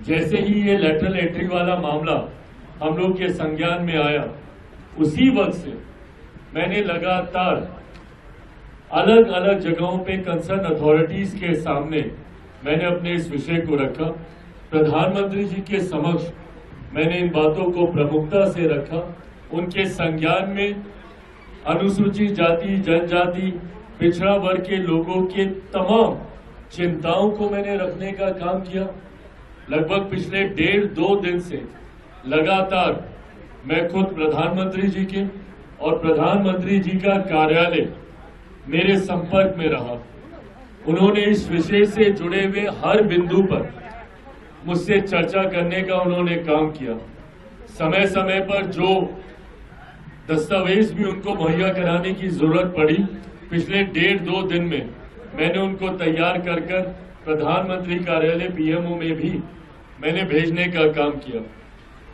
जैसे ही ये lateral entry वाला मामला हम लोग के संज्ञान में आया, उसी वक्त से मैंने लगातार अलग अलग जगहों पे कंसर्न अथॉरिटीज के सामने मैंने अपने इस विषय को रखा। प्रधानमंत्री जी के समक्ष मैंने इन बातों को प्रमुखता से रखा। उनके संज्ञान में अनुसूचित जाति, जनजाति, पिछड़ा वर्ग के लोगों के तमाम चिंताओं को मैंने रखने का काम किया। लगभग पिछले 1.5-2 दिन से लगातार मैं खुद प्रधानमंत्री जी के और प्रधानमंत्री जी का कार्यालय मेरे संपर्क में रहा। उन्होंने इस विषय से जुड़े हुए हर बिंदु पर मुझसे चर्चा करने का उन्होंने काम किया। समय समय पर जो दस्तावेज भी उनको मुहैया कराने की जरूरत पड़ी, पिछले 1.5-2 दिन में मैंने उनको तैयार कर प्रधानमंत्री कार्यालय पीएमओ में भी मैंने भेजने का काम किया,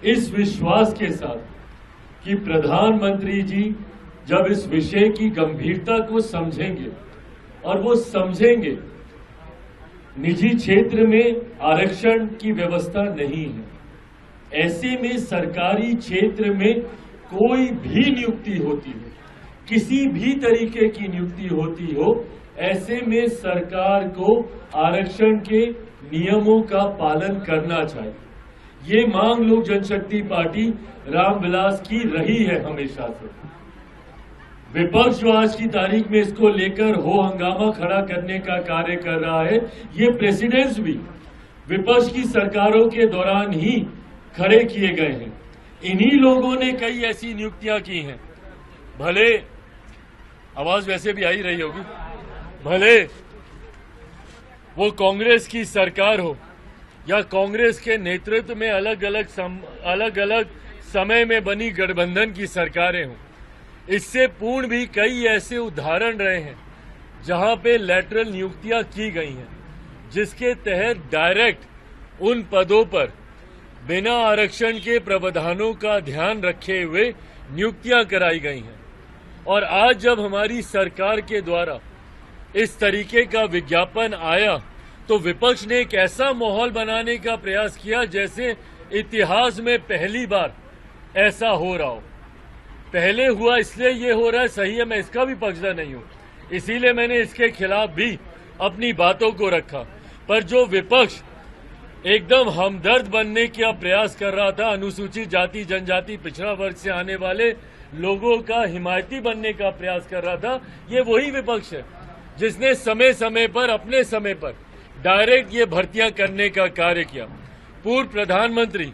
इस विश्वास के साथ कि प्रधानमंत्री जी जब इस विषय की गंभीरता को समझेंगे और वो समझेंगे निजी क्षेत्र में आरक्षण की व्यवस्था नहीं है, ऐसे में सरकारी क्षेत्र में कोई भी नियुक्ति होती हो, किसी भी तरीके की नियुक्ति होती हो, ऐसे में सरकार को आरक्षण के नियमों का पालन करना चाहिए। ये मांग लोक जनशक्ति पार्टी रामविलास की रही है हमेशा से। विपक्ष जो आज की तारीख में इसको लेकर हो हंगामा खड़ा करने का कार्य कर रहा है, ये प्रेसिडेंट्स भी विपक्ष की सरकारों के दौरान ही खड़े किए गए हैं। इन्हीं लोगों ने कई ऐसी नियुक्तियां की हैं, भले आवाज वैसे भी आ ही रही होगी, भले वो कांग्रेस की सरकार हो या कांग्रेस के नेतृत्व में अलग अलग समय में बनी गठबंधन की सरकारें हों। इससे पूर्ण भी कई ऐसे उदाहरण रहे हैं जहां पे लेटरल नियुक्तियां की गई हैं, जिसके तहत डायरेक्ट उन पदों पर बिना आरक्षण के प्रावधानों का ध्यान रखे हुए नियुक्तियां कराई गई हैं। और आज जब हमारी सरकार के द्वारा इस तरीके का विज्ञापन आया तो विपक्ष ने एक ऐसा माहौल बनाने का प्रयास किया जैसे इतिहास में पहली बार ऐसा हो रहा हो। पहले हुआ इसलिए ये हो रहा है, सही है, मैं इसका भी पक्षधर नहीं हूं, इसीलिए मैंने इसके खिलाफ भी अपनी बातों को रखा। पर जो विपक्ष एकदम हमदर्द बनने का प्रयास कर रहा था, अनुसूचित जाति, जनजाति, पिछड़ा वर्ग से आने वाले लोगों का हिमायती बनने का प्रयास कर रहा था, ये वही विपक्ष है जिसने समय समय पर अपने समय पर डायरेक्ट ये भर्तियां करने का कार्य किया। पूर्व प्रधानमंत्री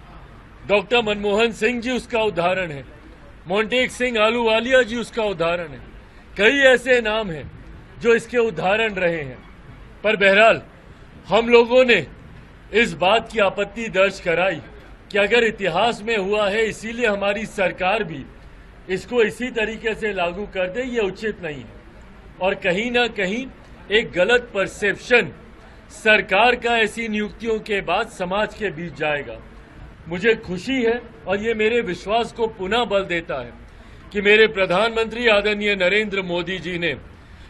डॉक्टर मनमोहन सिंह जी उसका उदाहरण है, मोंटेक सिंह आलूवालिया जी उसका उदाहरण है, कई ऐसे नाम हैं जो इसके उदाहरण रहे हैं। पर बहरहाल हम लोगों ने इस बात की आपत्ति दर्ज कराई कि अगर इतिहास में हुआ है इसीलिए हमारी सरकार भी इसको इसी तरीके से लागू कर दे, ये उचित नहीं है। और कहीं ना कहीं एक गलत परसेप्शन सरकार का ऐसी नियुक्तियों के बाद समाज के बीच जाएगा। मुझे खुशी है और ये मेरे विश्वास को पुनः बल देता है कि मेरे प्रधानमंत्री आदरणीय नरेंद्र मोदी जी ने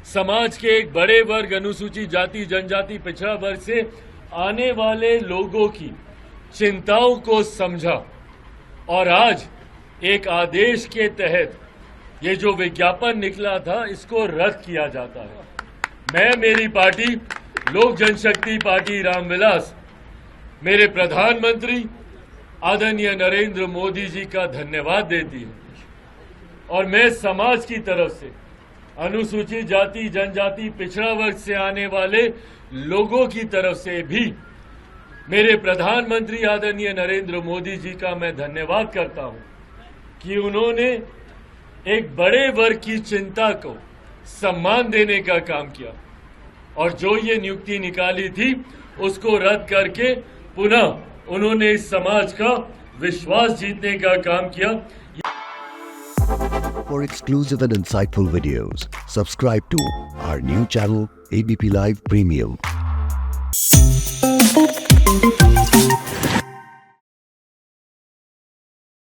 समाज के एक बड़े वर्ग, अनुसूचित जाति, जनजाति, पिछड़ा वर्ग से आने वाले लोगों की चिंताओं को समझा और आज एक आदेश के तहत ये जो विज्ञापन निकला था इसको रद्द किया जाता है। मैं, मेरी पार्टी लोक जनशक्ति पार्टी रामविलास, मेरे प्रधानमंत्री आदरणीय नरेंद्र मोदी जी का धन्यवाद देती है और मैं समाज की तरफ से अनुसूचित जाति, जनजाति, पिछड़ा वर्ग से आने वाले लोगों की तरफ से भी मेरे प्रधानमंत्री आदरणीय नरेंद्र मोदी जी का मैं धन्यवाद करता हूं कि उन्होंने एक बड़े वर्ग की चिंता को सम्मान देने का काम किया और जो ये नियुक्ति निकाली थी उसको रद्द करके पुनः उन्होंने इस समाज का विश्वास जीतने का काम किया। For exclusive and insightful videos, subscribe to our new channel ABP Live Premium.